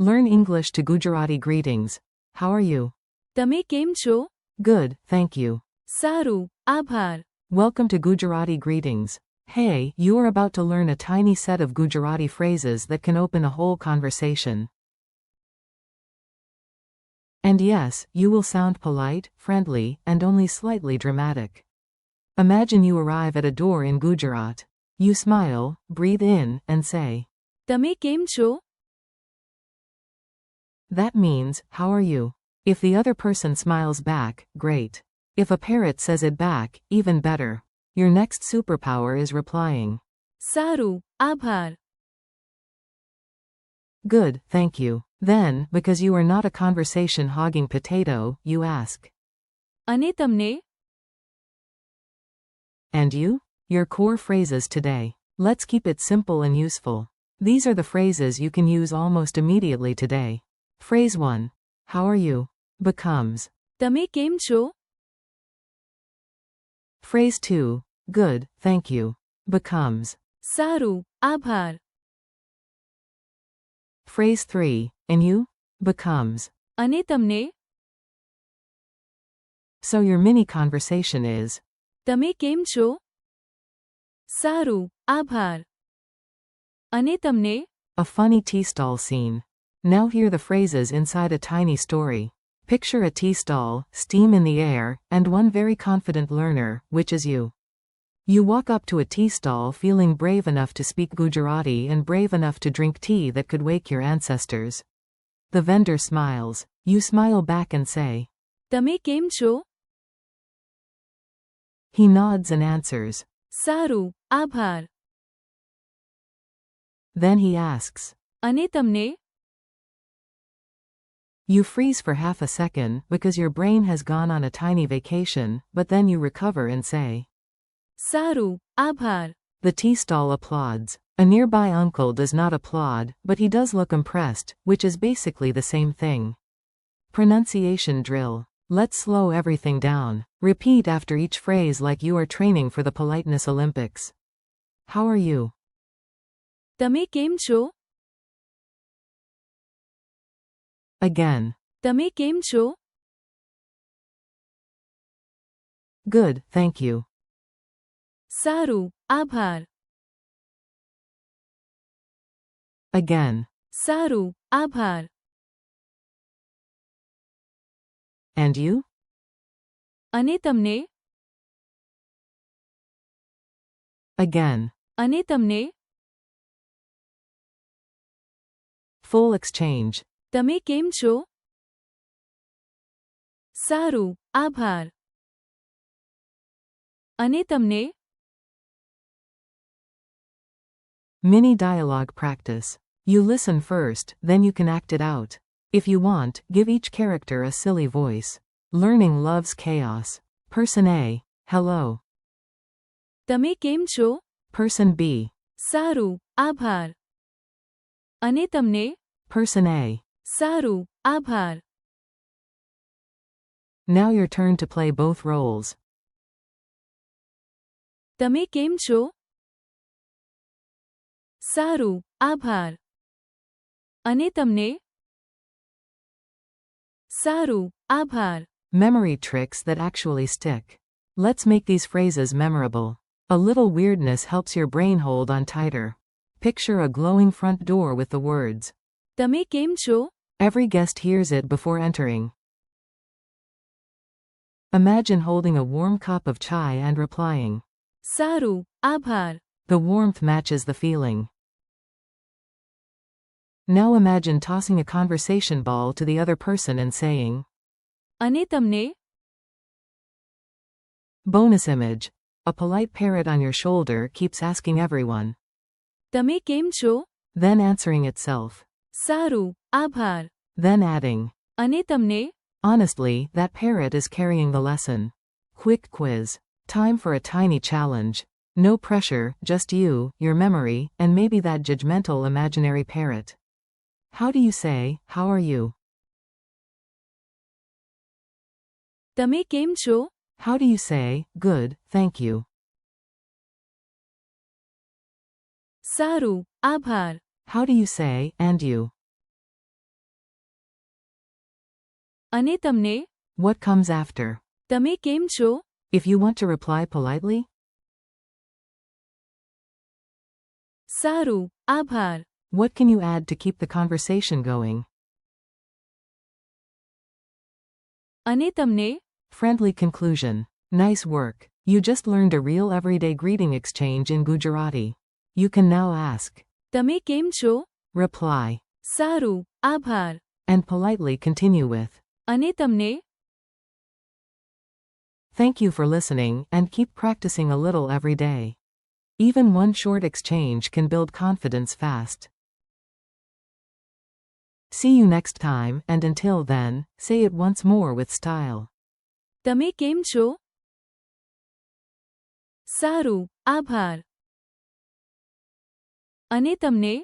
Learn English to Gujarati greetings. How are you? તમે કેમ છો? Good, thank you. સારું, આભાર. Welcome to Gujarati greetings. Hey, you are about to learn a tiny set of Gujarati phrases that can open a whole conversation. And yes, you will sound polite, friendly, and only slightly dramatic. Imagine you arrive at a door in Gujarat. You smile, breathe in, and say, તમે કેમ છો? That means, how are you? If the other person smiles back, great. If a parrot says it back, even better. Your next superpower is replying. સારું, આભાર. Good, thank you. Then, because you are not a conversation-hogging potato, you ask. અને તમને? And you? Your core phrases today. Let's keep it simple and useful. These are the phrases you can use almost immediately today. Phrase 1. How are you? Becomes. તમે કેમ છો? Phrase 2. Good, thank you. Becomes. સારું, આભાર. Phrase 3. And you? Becomes. અને તમને? So your mini conversation is. તમે કેમ છો? સારું, આભાર. અને તમને? A funny tea stall scene. Now hear the phrases inside a tiny story. Picture a tea stall, steam in the air, and one very confident learner, which is you. You walk up to a tea stall feeling brave enough to speak Gujarati and brave enough to drink tea that could wake your ancestors. The vendor smiles. You smile back and say, તમે કેમ છો? He nods and answers. સારું, આભાર. Then he asks. અને તમને? You freeze for half a second because your brain has gone on a tiny vacation, but then you recover and say, સારું, આભાર. The tea stall applauds. A nearby uncle does not applaud, but he does look impressed, which is basically the same thing. Pronunciation drill. Let's slow everything down. Repeat after each phrase like you are training for the politeness Olympics. How are you? તમે કેમ છો? Again. તમે કેમ છો? Good, thank you. સારું, આભાર. Again. સારું, આભાર. And you? અને તમને? Again. અને તમને? Full exchange. તમે કેમ છો? સારું, આભાર. અને તમને? Mini dialogue practice. You listen first, then you can act it out. If you want, give each character a silly voice. Learning loves chaos. Person A. Hello. તમે કેમ છો? Person B. સારું, આભાર. અને તમને? Person A. સારું, આભાર. Now your turn to play both roles. તમે કેમ છો? સારું, આભાર. અને તમને? સારું, આભાર. Memory tricks that actually stick. Let's make these phrases memorable. A little weirdness helps your brain hold on tighter. Picture a glowing front door with the words. તમે કેમ છો? Every guest hears it before entering. Imagine holding a warm cup of chai and replying. સારું, આભાર. The warmth matches the feeling. Now imagine tossing a conversation ball to the other person and saying. અને તમને? Bonus image. A polite parrot on your shoulder keeps asking everyone. તમે કેમ છો? Then answering itself. સારું, આભાર. Then adding. અને તમને? Honestly, that parrot is carrying the lesson. Quick quiz. Time for a tiny challenge. No pressure, just you, your memory, and maybe that judgmental imaginary parrot. How do you say, how are you? તમે કેમ છો? How do you say, good, thank you? સારું, આભાર. How do you say, and you? અને તમને? What comes after? તમે કેમ છો? If you want to reply politely, સારું, આભાર. what can you add to keep the conversation going? અને તમને? Friendly conclusion. Nice work. You just learned a real everyday greeting exchange in Gujarati. You can now ask, તમે કેમ છો? reply, સારું, આભાર. and politely continue with, અને તમને? thank you for listening, and keep practicing a little every day. Even one short exchange can build confidence fast. See you next time, and until then, say it once more with style. તમે કેમ છો? સારું, આભાર. અને તમને?